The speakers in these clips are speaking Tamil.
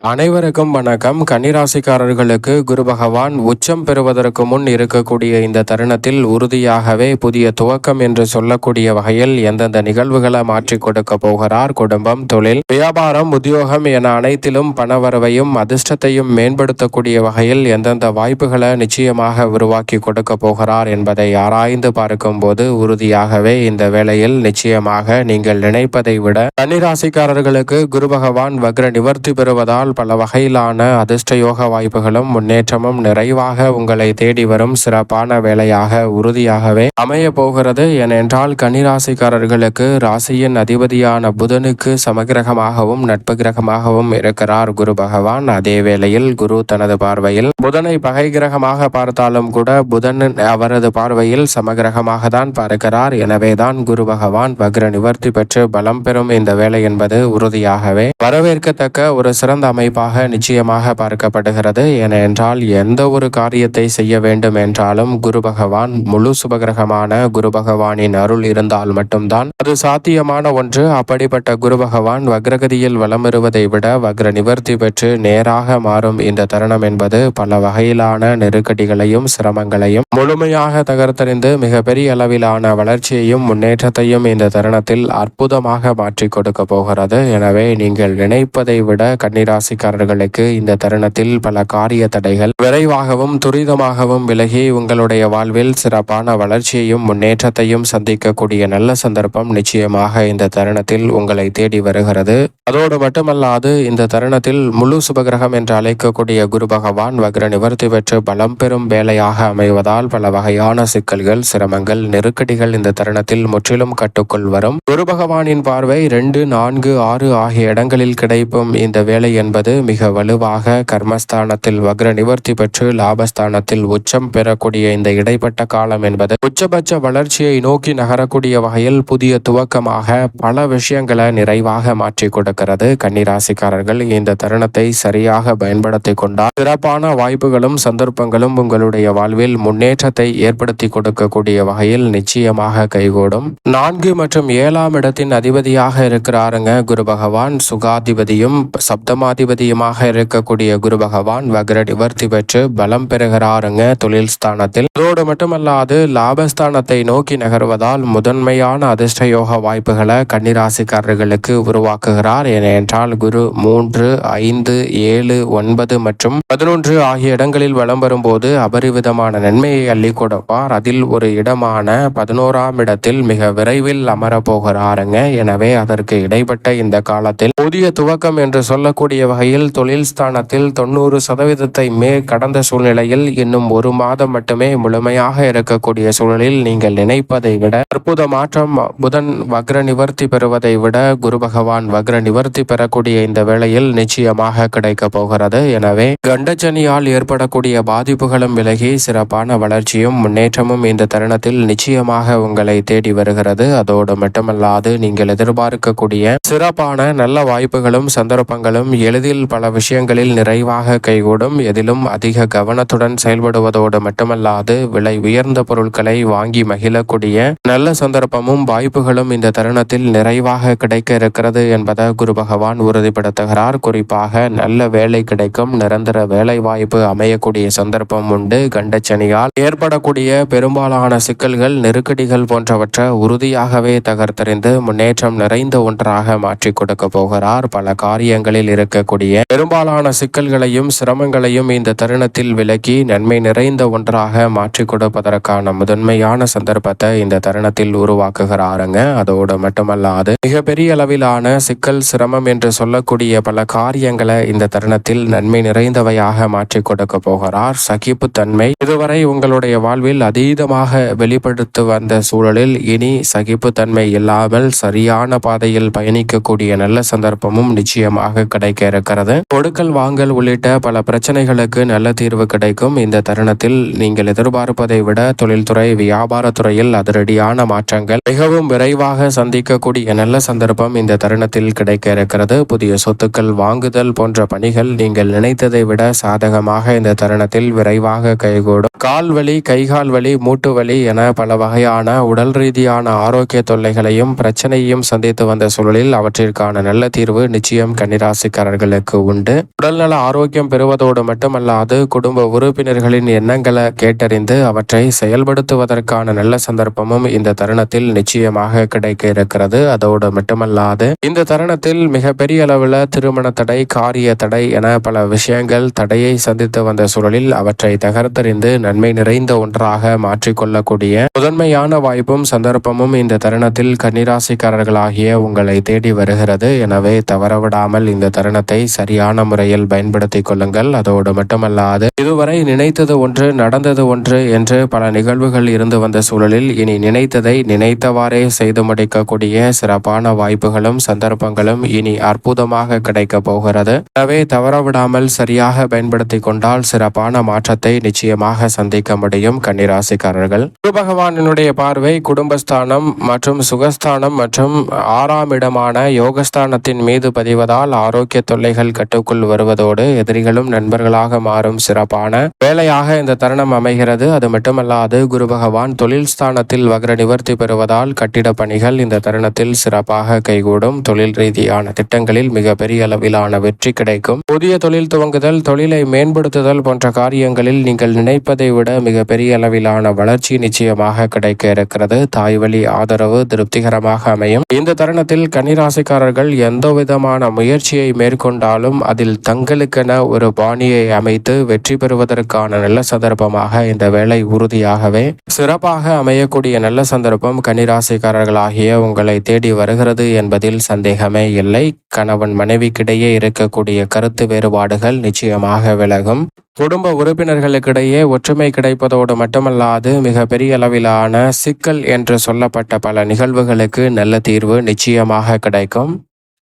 அனைவருக்கும் வணக்கம். கன்னிராசிக்காரர்களுக்கு குரு பகவான் உச்சம் பெறுவதற்கு முன் இருக்கக்கூடிய இந்த தருணத்தில் உறுதியாகவே புதிய துவக்கம் என்று சொல்லக்கூடிய வகையில் எந்தெந்த நிகழ்வுகளை மாற்றி கொடுக்க போகிறார். குடும்பம், தொழில், வியாபாரம், உத்தியோகம் என அனைத்திலும் பணவரவையும் அதிர்ஷ்டத்தையும் மேம்படுத்தக்கூடிய வகையில் எந்தெந்த வாய்ப்புகளை நிச்சயமாக உருவாக்கி கொடுக்க போகிறார் என்பதை ஆராய்ந்து பார்க்கும் போது உறுதியாகவே இந்த வேளையில் நிச்சயமாக நீங்கள் நினைப்பதை விட கன்னிராசிக்காரர்களுக்கு குரு பகவான் வக்ர நிவர்த்தி பெறுவதால் பல வகையிலான அதிர்ஷ்டயோக வாய்ப்புகளும் முன்னேற்றமும் நிறைவாக உங்களை தேடி வரும் சிறப்பான வேலையாக உறுதியாகவே அமைய போகிறது. ஏனென்றால் கன்னிராசிக்காரர்களுக்கு ராசியின் அதிபதியான புதனுக்கு சமகிரகமாகவும் நட்பு கிரகமாகவும் இருக்கிறார் குரு பகவான். அதே வேளையில் குரு தனது பார்வையில் புதனை பகை கிரகமாக பார்த்தாலும் கூட புதன் அவரது பார்வையில் சமகிரகமாக தான் பார்க்கிறார். எனவேதான் குரு பகவான் வக்ர நிவர்த்தி பெற்று பலம் பெறும் இந்த வேலை என்பது உறுதியாகவே வரவேற்கத்தக்க ஒரு சிறந்த அமைப்பாக நிச்சயமாக பார்க்கப்படுகிறது. ஏனென்றால் எந்த ஒரு காரியத்தை செய்ய வேண்டும் என்றாலும் குரு பகவான் முழு சுபகிரகமான குரு பகவானின் அருள் இருந்தால் மட்டும்தான் அது சாத்தியமான ஒன்று. அப்படிப்பட்ட குரு பகவான் வக்ரகதியில் வலம் வருவதை விட வக்ர நிவர்த்தி பெற்று நேராக மாறும் இந்த தருணம் என்பது பல வகையிலான நெருக்கடிகளையும் சிரமங்களையும் முழுமையாக தகர்த்தறிந்து மிகப்பெரிய அளவிலான வளர்ச்சியையும் முன்னேற்றத்தையும் இந்த தருணத்தில் அற்புதமாக மாற்றி கொடுக்க போகிறது. எனவே நீங்கள் நினைப்பதை விட கன்னிராசிக்காரர்களுக்கு இந்த தருணத்தில் பல காரிய தடைகள் விரைவாகவும் துரிதமாகவும் விலகி உங்களுடைய வாழ்வில் சிறப்பான வளர்ச்சியையும் முன்னேற்றத்தையும் சந்திக்கக்கூடிய நல்ல சந்தர்ப்பம் நிச்சயமாக இந்த தருணத்தில் உங்களை தேடி வருகிறது. அதோடு மட்டுமல்லாது இந்த தருணத்தில் முழு சுபகிரகம் என்று அழைக்கக்கூடிய குரு பகவான் வக்ர நிவர்த்தி பெற்று பலம் பெறும் வேலையாக அமைவதால் பல வகையான சிக்கல்கள், சிரமங்கள், நெருக்கடிகள் இந்த தருணத்தில் முற்றிலும் கட்டுக்குள் வரும். குரு பகவானின் பார்வை 2, 4, 6 ஆகிய இடங்களில் கிடைப்பும் இந்த வேலை என்பது மிக வலுவாக கர்மஸ்தானத்தில் வக்ர நிவர்த்தி பெற்று லாபஸ்தானத்தில் உச்சம் பெறக்கூடிய இந்த இடைப்பட்ட காலம் என்பது உச்சபட்ச வளர்ச்சியை நோக்கி நகரக்கூடிய வகையில் புதிய துவக்கமாக பல விஷயங்களை நிறைவாக மாற்றி கொடுக்கிறது. கன்னிராசிக்காரர்கள் இந்த தருணத்தை சரியாக பயன்படுத்தி கொண்டால் சிறப்பான வாய்ப்புகளும் சந்தர்ப்பங்களும் உங்களுடைய வாழ்வில் முன்னேற்றத்தை ஏற்படுத்தி கொடுக்கக்கூடிய வகையில் நிச்சயமாக கைகூடும். 4 மற்றும் 7ஆம் இடத்தின் அதிபதியாக இருக்கிறாருங்க குரு பகவான். சுகாதிபதியும் சப்தமாதிபதியுமாக இருக்கக்கூடிய குரு பகவான் வக்ர நிவர்த்தி பெற்று பலம் பெறுகிறாருங்க தொழில் ஸ்தானத்தில். அதோடு மட்டுமல்லாது லாபஸ்தானத்தை நோக்கி நகர்வதால் முதன்மையான அதிர்ஷ்டயோக வாய்ப்புகளை கன்னிராசிக்காரர்களுக்கு உருவாக்குகிறார். ஏனென்றால் குரு 3, 5, 7, 9 மற்றும் 11 ஆகிய இடங்களில் வலம் வரும்போது அபரிவிதமான நன்மையை அள்ளி கொடுப்பார். அதில் ஒரு இடமான 11ஆம் இடத்தில் மிக விரைவில் அமரப்போகிறாருங்க. எனவே அதற்கு இடைப்பட்ட இந்த காலத்தில் புதிய துவக்கம் என்று சொல்லக்கூடிய வகையில் தொழில் ஸ்தானத்தில் 90% கடந்த சூழ்நிலையில் இன்னும் 1 மாதம் மட்டுமே முழுமையாக இருக்கக்கூடிய சூழலில் நீங்கள் நினைப்பதை விட அற்புத மாற்றம். புதன் வக்ர நிவர்த்தி பெறுவதை விட குரு பகவான் வக்ர நிவர்த்தி பெறக்கூடிய இந்த வேளையில் நிச்சயமாக கிடைக்க போகிறது. எனவே கண்டச்சனியால் ஏற்படக்கூடிய பாதிப்புகளும் விலகி சிறப்பான வளர்ச்சியும் முன்னேற்றமும் இந்த தருணத்தில் நிச்சயமாக உங்களை தேடி வருகிறது. அதோடு மட்டுமல்லாது நீங்கள் எதிர்பார்க்கக்கூடிய சிறப்பான நல்ல வாய்ப்புகளும் சந்தர்ப்பங்களும் எளிதில் பல விஷயங்களில் நிறைவாக கைகூடும். எதிலும் அதிக கவனத்துடன் செயல்படுவதோடு மட்டுமல்லாது விலை உயர்ந்த பொருட்களை வாங்கி மகிழக்கூடிய நல்ல சந்தர்ப்பமும் வாய்ப்புகளும் இந்த தருணத்தில் நிறைவாக கிடைக்க இருக்கிறது என்பதை குரு பகவான் உறுதிப்படுத்துகிறார். குறிப்பாக நல்ல வேலை கிடைக்கும், நிரந்தர வேலை வாய்ப்பு அமையக்கூடிய சந்தர்ப்பம் உண்டு. கண்டச்சனியால் ஏற்படக்கூடிய பெரும்பாலான சிக்கல்கள், நெருக்கடிகள் போன்றவற்றை உறுதியாகவே தகர்த்தறிந்து முன்னேற்றம் நிறைந்த ஒன்றாக மாற்றி கொடுக்க போகிறார். பல காரியங்களில் இருக்கக்கூடிய பெரும்பாலான சிக்கல்களையும் சிரமங்களையும் இந்த தருணத்தில் விலக்கி நன்மை நிறைந்த ஒன்றாக மாற்றி கொடுப்பதற்கான முதன்மையான சந்தர்ப்பத்தை இந்த தருணத்தில் உருவாக்குகிறாருங்க. அதோடு மட்டுமல்லாது மிகப்பெரிய அளவிலான சிக்கல், சிரமம் என்று சொல்லக்கூடிய பல காரியங்களை இந்த தருணத்தில் நன்மை நிறைந்தவையாக மாற்றி கொடுக்க போகிறார். சகிப்புத்தன்மை இதுவரை உங்களுடைய வாழ்வில் அதீதமாக வெளிப்படுத்தி வந்த சூழலில் இனி சகிப்புத்தன்மை இல்லாமல் சரியான பாதையில் பயணிக்கக்கூடிய நல்ல சந்தர்ப்பமும் நிச்சயமாக கிடைக்க இருக்கிறது. கொடுக்கல் வாங்கல் உள்ளிட்ட பல பிரச்சனைகளுக்கு நல்ல தீர்வு கிடைக்கும். இந்த தருணத்தில் நீங்கள் எதிர்பார்ப்பதை விட தொழில்துறை, வியாபாரத்துறையில் அதிரடியான மாற்றங்கள் மிகவும் விரைவாக சந்திக்கக்கூடிய நல்ல சந்தர்ப்பம் இந்த தருணத்தில் கிடைக்க இருக்கிறது. புதிய சொத்துக்கள் வாங்குதல் போன்ற பணிகள் நீங்கள் நினைத்ததை விட சாதகமாக இந்த தருணத்தில் விரைவாக கைகூடும். கால் வலி, கைகால் வலி, மூட்டு வலி என பல வகையான உடல் ரீதியான ஆரோக்கிய தொல்லைகளையும் பிரச்சனையும் சந்தித்து வந்த சூழலில் அவற்றிற்கான நல்ல தீர்வு நிச்சயம் கன்னிராசிக்காரர்கள் உங்களுக்கு உண்டு. உடல்நல ஆரோக்கியம் பெறுவதோடு மட்டுமல்லாது குடும்ப உறுப்பினர்களின் எண்ணங்களை கேட்டறிந்து அவற்றை செயல்படுத்துவதற்கான நல்ல சந்தர்ப்பமும் இந்த தருணத்தில் நிச்சயமாக கிடைக்க இருக்கிறது. அதோடு மட்டுமல்லாது இந்த தருணத்தில் மிகப்பெரிய அளவில் திருமண தடை, காரிய தடை என பல விஷயங்கள் தடையை சந்தித்து வந்த சூழலில் அவற்றை தகர்த்தறிந்து நன்மை நிறைந்த ஒன்றாக மாற்றிக்கொள்ளக்கூடிய முதன்மையான வாய்ப்பும் சந்தர்ப்பமும் இந்த தருணத்தில் கன்னிராசிக்காரர்களாகிய உங்களை தேடி வருகிறது. எனவே தவறவிடாமல் இந்த தருணத்தை சரியான முறையில் பயன்படுத்திக் கொள்ளுங்கள். அதோடு மட்டுமல்லாது இதுவரை நினைத்தது ஒன்று நடந்தது ஒன்று என்று பல நிகழ்வுகள் இருந்து வந்த சூழலில் இனி நினைத்ததை நினைத்தவாறே செய்து முடிக்கக்கூடிய சிறப்பான வாய்ப்புகளும் சந்தர்ப்பங்களும் இனி அற்புதமாக கிடைக்க போகிறது. எனவே தவறவிடாமல் சரியாக பயன்படுத்தி கொண்டால் சிறப்பான மாற்றத்தை நிச்சயமாக சந்திக்க முடியும். கன்னிராசிக்காரர்கள், குரு பகவானினுடைய பார்வை குடும்பஸ்தானம் மற்றும் சுகஸ்தானம் மற்றும் 6ஆம் இடமான யோகஸ்தானத்தின் மீது பதிவதால் ஆரோக்கிய தொல்லைகள் கட்டுக்குள் வருவதோடு எதிரிகளும் நண்பர்களாக மாறும் சிறப்பான வேலையாக இந்த தருணம் அமைகிறது. அது மட்டுமல்லாது குரு பகவான் தொழில் ஸ்தானத்தில் வக்ர நிவர்த்தி பெறுவதால் கட்டிட பணிகள் இந்த தருணத்தில் சிறப்பாக கைகூடும். தொழில் ரீதியான திட்டங்களில் மிக பெரிய அளவிலான வெற்றி கிடைக்கும். புதிய தொழில் துவங்குதல், தொழிலை மேம்படுத்துதல் போன்ற காரியங்களில் நீங்கள் நினைப்பதை விட மிக பெரிய அளவிலான வளர்ச்சி நிச்சயமாக கிடைக்க இருக்கிறது. தாய் வழி ஆதரவு திருப்திகரமாக அமையும். இந்த தருணத்தில் கன்னிராசிக்காரர்கள் எந்த விதமான முயற்சியை மேற்கொண்டாலும் அதில் தங்களுக்கென ஒரு பாணியை அமைத்து வெற்றி பெறுவதற்கான நல்ல சந்தர்ப்பமாக இந்த வேலை உறுதியாகவே சிறப்பாக அமையக்கூடிய நல்ல சந்தர்ப்பம் கன்னிராசிக்காரர்களாகிய உங்களை தேடி வருகிறது என்பதில் சந்தேகமே இல்லை. கணவன் மனைவிக்கிடையே இருக்கக்கூடிய கருத்து வேறுபாடுகள் நிச்சயமாக விலகும். குடும்ப உறுப்பினர்களுக்கிடையே ஒற்றுமை கிடைப்பதோடு மட்டுமல்லாது மிக பெரிய அளவிலான சிக்கல் என்று சொல்லப்பட்ட பல நிகழ்வுகளுக்கு நல்ல தீர்வு நிச்சயமாக கிடைக்கும்.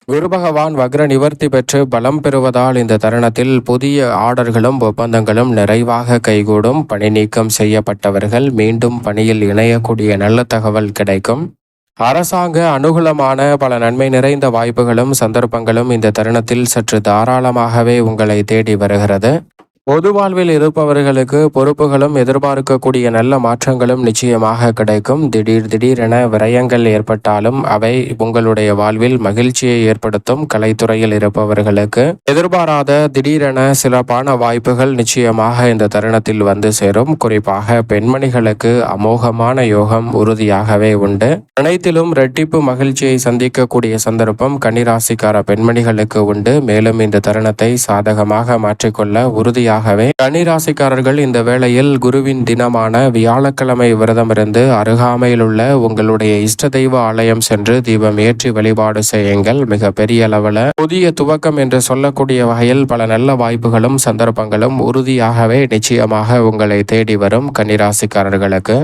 குரு பகவான் வக்ர நிவர்த்தி பெற்று பலம் பெறுவதால் இந்த தருணத்தில் புதிய ஆர்டர்களும் ஒப்பந்தங்களும் நிறைவாக கைகூடும். பணி நீக்கம் செய்யப்பட்டவர்கள் மீண்டும் பணியில் இணையக்கூடிய நல்ல தகவல் கிடைக்கும். அரசாங்க அனுகூலமான பல நன்மை நிறைந்த வாய்ப்புகளும் சந்தர்ப்பங்களும் இந்த தருணத்தில் சற்று தாராளமாகவே உங்களை தேடி வருகிறது. பொது வாழ்வில் இருப்பவர்களுக்கு பொறுப்புகளும் எதிர்பார்க்கக்கூடிய நல்ல மாற்றங்களும் நிச்சயமாக கிடைக்கும். திடீரென விரயங்கள் ஏற்பட்டாலும் அவை உங்களுடைய வாழ்வில் மகிழ்ச்சியை ஏற்படுத்தும். கலைத்துறையில் இருப்பவர்களுக்கு எதிர்பாராத திடீரென சிறப்பான வாய்ப்புகள் நிச்சயமாக இந்த தருணத்தில் வந்து சேரும். குறிப்பாக பெண்மணிகளுக்கு அமோகமான யோகம் உறுதியாகவே உண்டு. அனைத்திலும் இரட்டிப்பு மகிழ்ச்சியை சந்திக்கக்கூடிய சந்தர்ப்பம் கன்னிராசிக்கார பெண்மணிகளுக்கு உண்டு. மேலும் இந்த தருணத்தை சாதகமாக மாற்றிக்கொள்ள உறுதியாக கன்னிராசிக்காரர்கள் இந்த வேளையில் குருவின் தினமான வியாழக்கிழமை விரதமிருந்து அருகாமையில் உள்ள உங்களுடைய இஷ்ட தெய்வ ஆலயம் சென்று தீபம் ஏற்றி வழிபாடு செய்யுங்கள். மிக பெரிய அளவில் புதிய துவக்கம் என்று சொல்லக்கூடிய வகையில் பல நல்ல வாய்ப்புகளும் சந்தர்ப்பங்களும் உறுதியாகவே நிச்சயமாக உங்களை தேடி வரும். கன்னிராசிக்காரர்களுக்கு